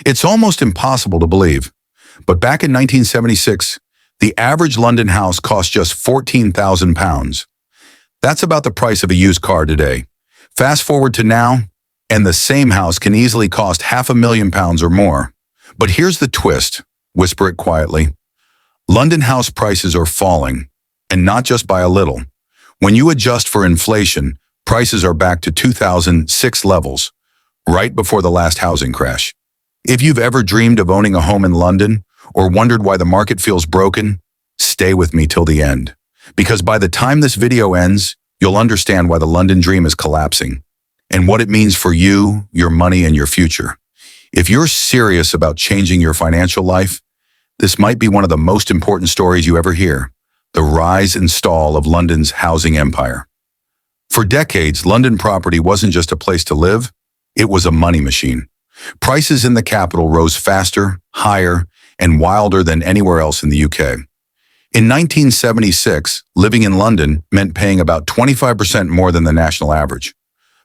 It's almost impossible to believe, but back in 1976, the average London house cost just £14,000. That's about the price of a used car today. Fast forward to now, and the same house can easily cost £500,000 or more. But here's the twist, whisper it quietly. London house prices are falling, and not just by a little. When you adjust for inflation, prices are back to 2006 levels, right before the last housing crash. If you've ever dreamed of owning a home in London, or wondered why the market feels broken, stay with me till the end. Because by the time this video ends, you'll understand why the London dream is collapsing, and what it means for you, your money, and your future. If you're serious about changing your financial life, this might be one of the most important stories you ever hear, the rise and fall of London's housing empire. For decades, London property wasn't just a place to live, it was a money machine. Prices in the capital rose faster, higher, and wilder than anywhere else in the UK. In 1976, living in London meant paying about 25% more than the national average.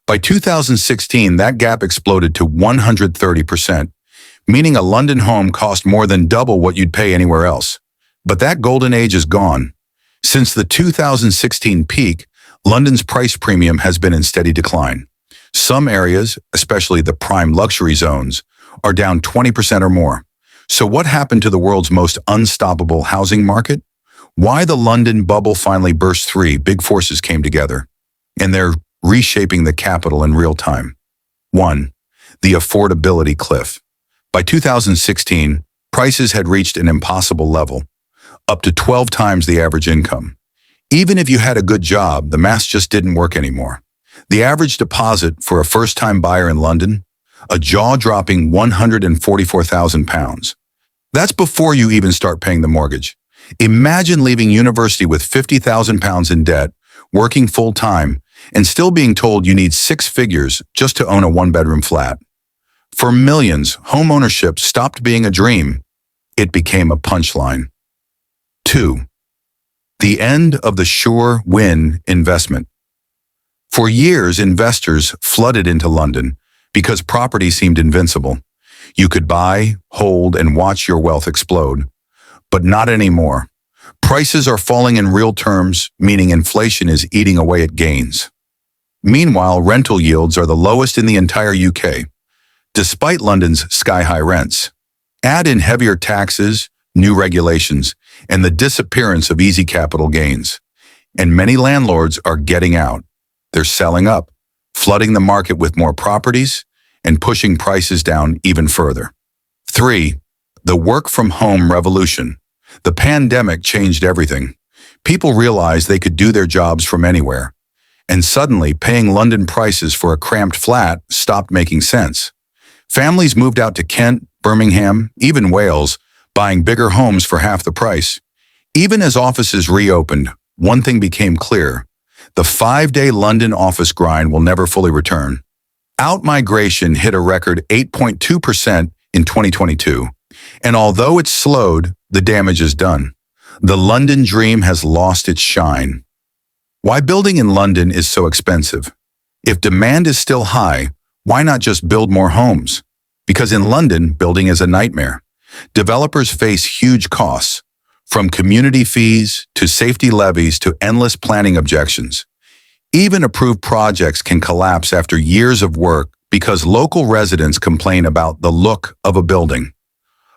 By 2016, that gap exploded to 130%, meaning a London home cost more than double what you'd pay anywhere else. But that golden age is gone. Since the 2016 peak, London's price premium has been in steady decline. Some areas, especially the prime luxury zones, are down 20% or more. So what happened to the world's most unstoppable housing market? Why the London bubble finally burst? Three big forces came together, and they're reshaping the capital in real time. 1. The affordability cliff. By 2016, prices had reached an impossible level, up to 12 times the average income. Even if you had a good job, the math just didn't work anymore. The average deposit for a first-time buyer in London, a jaw-dropping £144,000. That's before you even start paying the mortgage. Imagine leaving university with £50,000 in debt, working full-time, and still being told you need 6 figures just to own a one-bedroom flat. For millions, home ownership stopped being a dream. It became a punchline. 2. The end of the sure win investment. For years, investors flooded into London because property seemed invincible. You could buy, hold, and watch your wealth explode. But not anymore. Prices are falling in real terms, meaning inflation is eating away at gains. Meanwhile, rental yields are the lowest in the entire UK, despite London's sky-high rents. Add in heavier taxes, new regulations, and the disappearance of easy capital gains. And many landlords are getting out. They're selling up, flooding the market with more properties, and pushing prices down even further. 3. The work-from-home revolution. The pandemic changed everything. People realized they could do their jobs from anywhere. And suddenly, paying London prices for a cramped flat stopped making sense. Families moved out to Kent, Birmingham, even Wales, buying bigger homes for half the price. Even as offices reopened, one thing became clear. The 5-day London office grind will never fully return. Outmigration hit a record 8.2% in 2022. And although it's slowed, the damage is done. The London dream has lost its shine. Why building in London is so expensive? If demand is still high, why not just build more homes? Because in London, building is a nightmare. Developers face huge costs, from community fees to safety levies to endless planning objections. Even approved projects can collapse after years of work because local residents complain about the look of a building.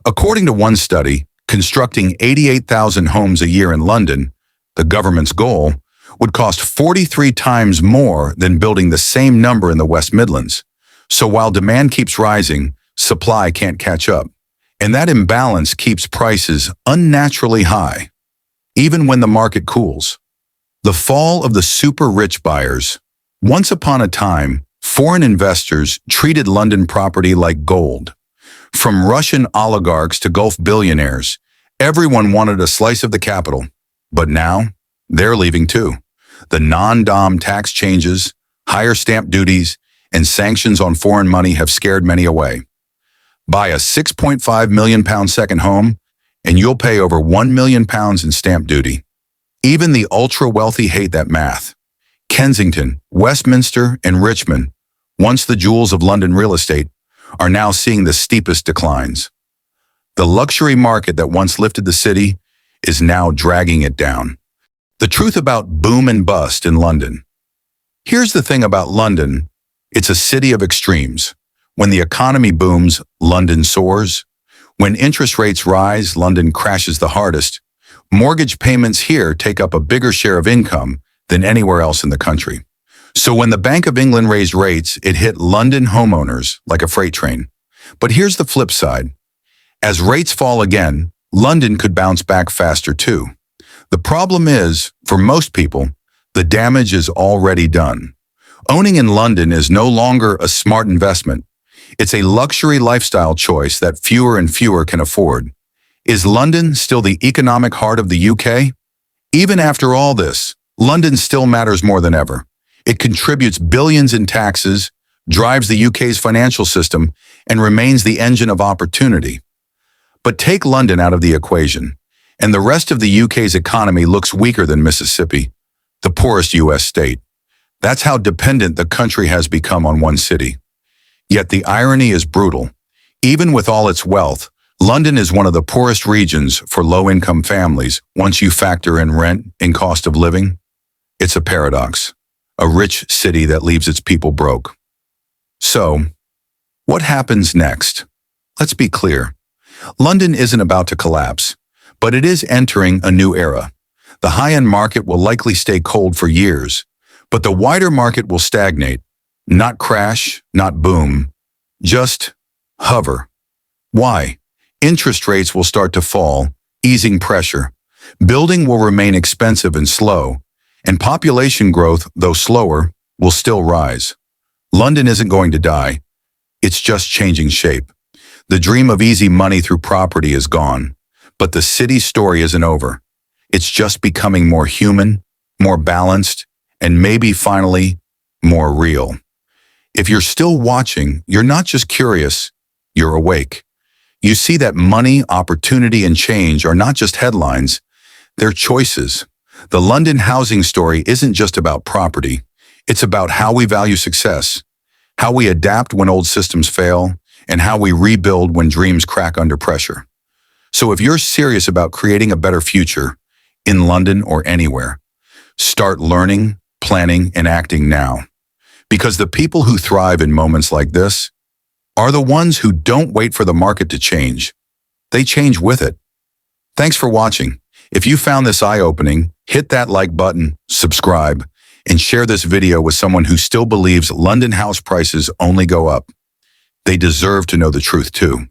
According to one study, constructing 88,000 homes a year in London, the government's goal, would cost 43 times more than building the same number in the West Midlands. So while demand keeps rising, supply can't catch up. And that imbalance keeps prices unnaturally high, even when the market cools. The fall of the super-rich buyers. Once upon a time, foreign investors treated London property like gold. From Russian oligarchs to Gulf billionaires, everyone wanted a slice of the capital. But now, they're leaving too. The non-dom tax changes, higher stamp duties, and sanctions on foreign money have scared many away. Buy a £6.5 million second home, and you'll pay over £1 million in stamp duty. Even the ultra-wealthy hate that math. Kensington, Westminster, and Richmond, once the jewels of London real estate, are now seeing the steepest declines. The luxury market that once lifted the city is now dragging it down. The truth about boom and bust in London. Here's the thing about London. It's a city of extremes. When the economy booms, London soars. When interest rates rise, London crashes the hardest. Mortgage payments here take up a bigger share of income than anywhere else in the country. So when the Bank of England raised rates, it hit London homeowners like a freight train. But here's the flip side. As rates fall again, London could bounce back faster too. The problem is, for most people, the damage is already done. Owning in London is no longer a smart investment. It's a luxury lifestyle choice that fewer and fewer can afford. Is London still the economic heart of the UK? Even after all this, London still matters more than ever. It contributes billions in taxes, drives the UK's financial system, and remains the engine of opportunity. But take London out of the equation, and the rest of the UK's economy looks weaker than Mississippi, the poorest US state. That's how dependent the country has become on one city. Yet the irony is brutal. Even with all its wealth, London is one of the poorest regions for low-income families once you factor in rent and cost of living. It's a paradox, a rich city that leaves its people broke. So, what happens next? Let's be clear. London isn't about to collapse, but it is entering a new era. The high-end market will likely stay cold for years, but the wider market will stagnate. Not crash, not boom, just hover. Why? Interest rates will start to fall, easing pressure. Building will remain expensive and slow, and population growth, though slower, will still rise. London isn't going to die. It's just changing shape. The dream of easy money through property is gone, but the city's story isn't over. It's just becoming more human, more balanced, and maybe finally, more real. If you're still watching, you're not just curious, you're awake. You see that money, opportunity, and change are not just headlines, they're choices. The London housing story isn't just about property. It's about how we value success, how we adapt when old systems fail, and how we rebuild when dreams crack under pressure. So if you're serious about creating a better future, in London or anywhere, start learning, planning, and acting now. Because the people who thrive in moments like this are the ones who don't wait for the market to change. They change with it. Thanks for watching. If you found this eye-opening, hit that like button, subscribe, and share this video with someone who still believes London house prices only go up. They deserve to know the truth too.